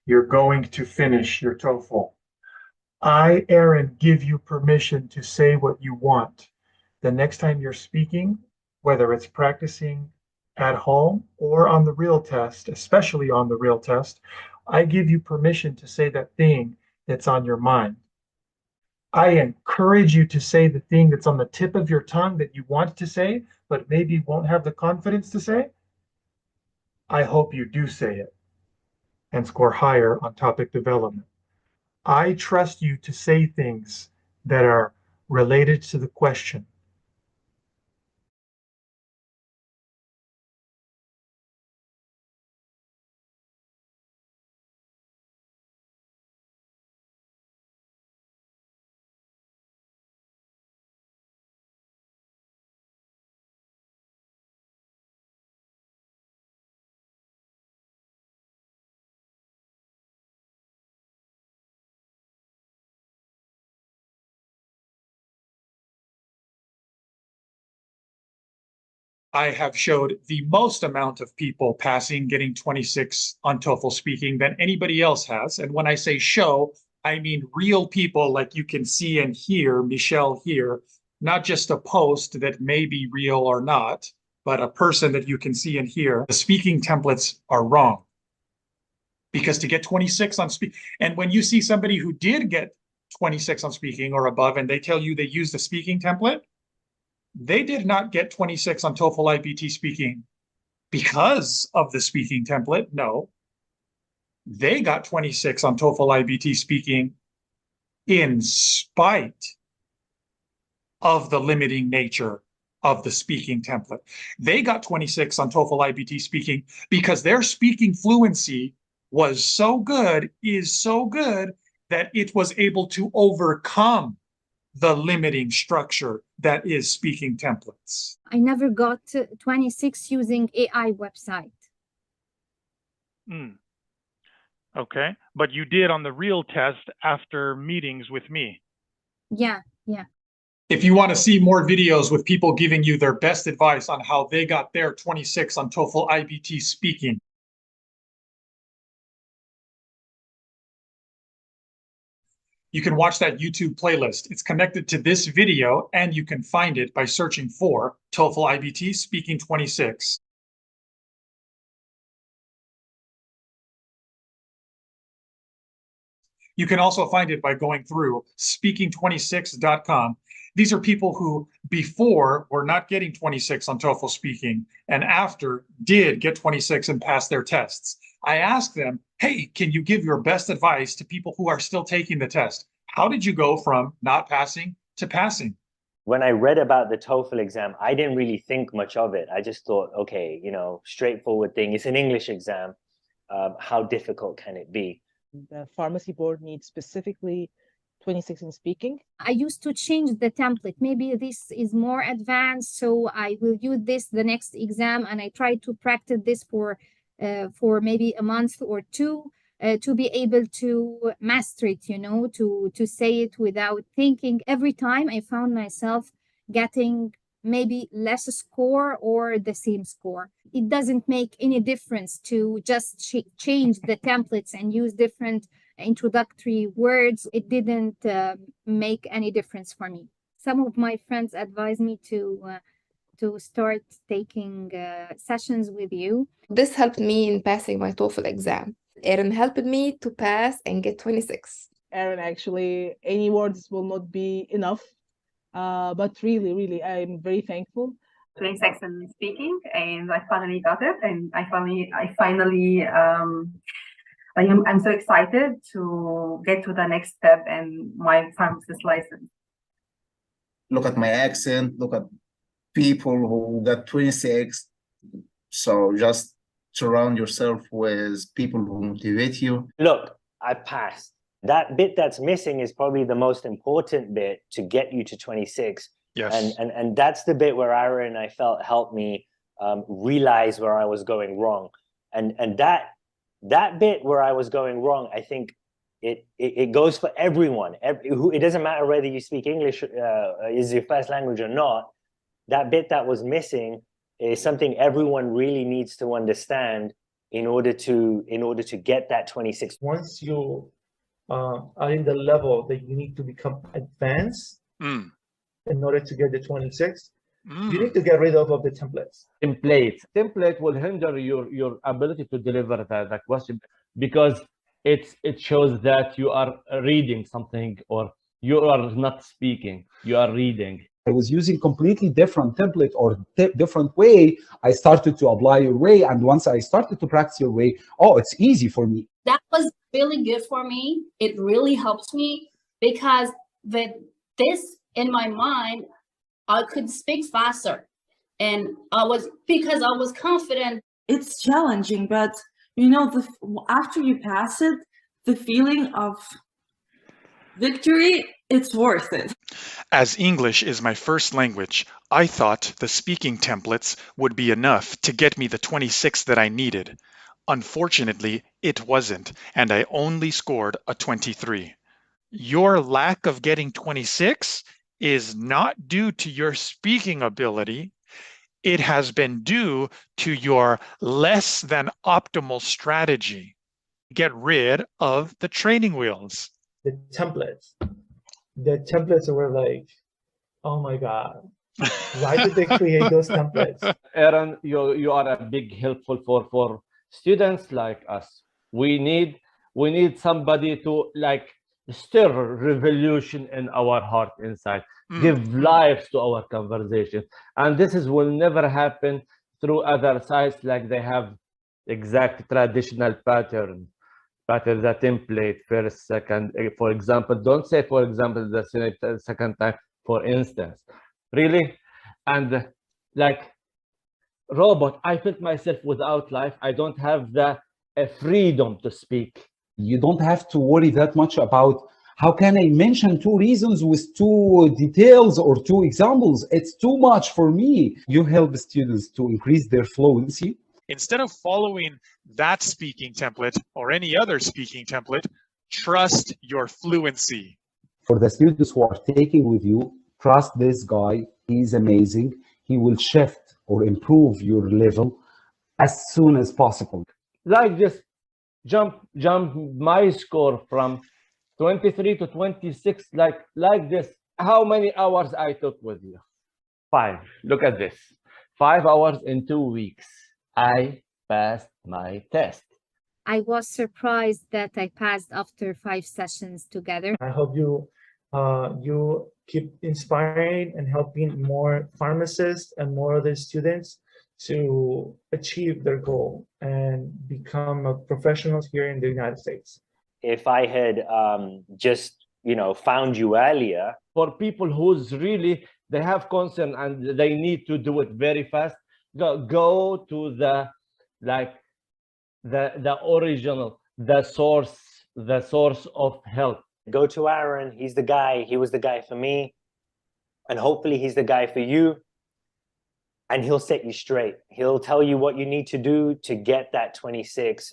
You're going to finish your TOEFL. I, Aaron, give you permission to say what you want. The next time you're speaking, whether it's practicing at home or on the real test, especially on the real test, I give you permission to say that thing that's on your mind. I encourage you to say the thing that's on the tip of your tongue that you want to say, but maybe won't have the confidence to say. I hope you do say it and score higher on topic development. I trust you to say things that are related to the question. I have showed the most amount of people passing, getting 26 on TOEFL speaking than anybody else has. And when I say show, I mean real people like you can see and hear Michelle here, not just a post that may be real or not, but a person that you can see and hear. The speaking templates are wrong. Because to get 26 on speak, and when you see somebody who did get 26 on speaking or above, and they tell you they use the speaking template, they did not get 26 on TOEFL iBT speaking because of the speaking template. No, they got 26 on TOEFL iBT speaking in spite of the limiting nature of the speaking template. They got 26 on TOEFL iBT speaking because their speaking fluency was so good, is so good, that it was able to overcome the limiting structure that is speaking templates. I never got 26 using AI website. Okay, but you did on the real test after meetings with me. Yeah. If you want to see more videos with people giving you their best advice on how they got their 26 on TOEFL iBT speaking, you can watch that YouTube playlist. It's connected to this video, and you can find it by searching for TOEFL iBT Speaking 26. You can also find it by going through speaking26.com. These are people who before were not getting 26 on TOEFL speaking and after did get 26 and pass their tests. I asked them, hey, can you give your best advice to people who are still taking the test? How did you go from not passing to passing? When I read about the TOEFL exam, I didn't really think much of it. I just thought, okay, straightforward thing. It's an English exam. How difficult can it be? The pharmacy board needs specifically 26 in speaking. I used to change the template. Maybe this is more advanced, so I will use this the next exam, and I try to practice this for maybe a month or two to be able to master it, to say it without thinking. Every time I found myself getting maybe less score or the same score. It doesn't make any difference to just change the templates and use different introductory words. It didn't make any difference for me. Some of my friends advised me to start taking sessions with you. This helped me in passing my TOEFL exam. Aaron helped me to pass and get 26. Aaron, actually, any words will not be enough. But really, I'm very thankful. 26 in speaking, and I finally got it, and I'm so excited to get to the next step and my pharmacist license. Look at my accent, look at people who got 26. So just surround yourself with people who motivate you. Look, I passed. That bit that's missing is probably the most important bit to get you to 26. Yes. And that's the bit where Aaron, I felt, helped me realize where I was going wrong. And that bit where I was going wrong, I think it goes for everyone. It doesn't matter whether you speak English is your first language or not. That bit that was missing is something everyone really needs to understand in order to get that 26. Once you are in the level that you need to become advanced in order to get the 26, you need to get rid of the templates. Template will hinder your ability to deliver the question, because it shows that you are reading something, or you are not speaking, you are reading. I was using completely different template or different way. I started to apply your way, and once I started to practice your way, oh, it's easy for me. That was really good for me. It really helped me, because with this in my mind, I could speak faster, and because I was confident. It's challenging, but you know, after you pass it, the feeling of victory, it's worth it. As English is my first language, I thought the speaking templates would be enough to get me the 26 that I needed. Unfortunately, it wasn't, and I only scored a 23. Your lack of getting 26 is not due to your speaking ability. It has been due to your less than optimal strategy. Get rid of the training wheels. The templates were like, oh my God, why did they create those templates? Aaron, you are a big helpful for students like us. We need somebody to like stir revolution in our heart inside, give life to our conversation. And this will never happen through other sites, like they have exact traditional pattern, the template, first, second, for example. Don't say, for example, the second time, for instance. Really? And like robot, I felt myself without life. I don't have the freedom to speak. You don't have to worry that much about how can I mention 2 reasons with 2 details or 2 examples. It's too much for me. You help students to increase their fluency. Instead of following that speaking template or any other speaking template, trust your fluency. For the students who are taking with you, trust this guy. He's amazing. He will shift or improve your level as soon as possible. Like just jump my score from 23 to 26, like this. How many hours I took with you? 5. Look at this. 5 hours in 2 weeks. I passed my test. I was surprised that I passed after 5 sessions together. I hope you keep inspiring and helping more pharmacists and more other students to achieve their goal and become a professional here in the United States. If I had just, found you earlier. For people who's really, they have concern and they need to do it very fast, go to the original, the source of help. Go to Aaron. He's the guy. He was the guy for me, and hopefully he's the guy for you. And he'll set you straight. He'll tell you what you need to do to get that 26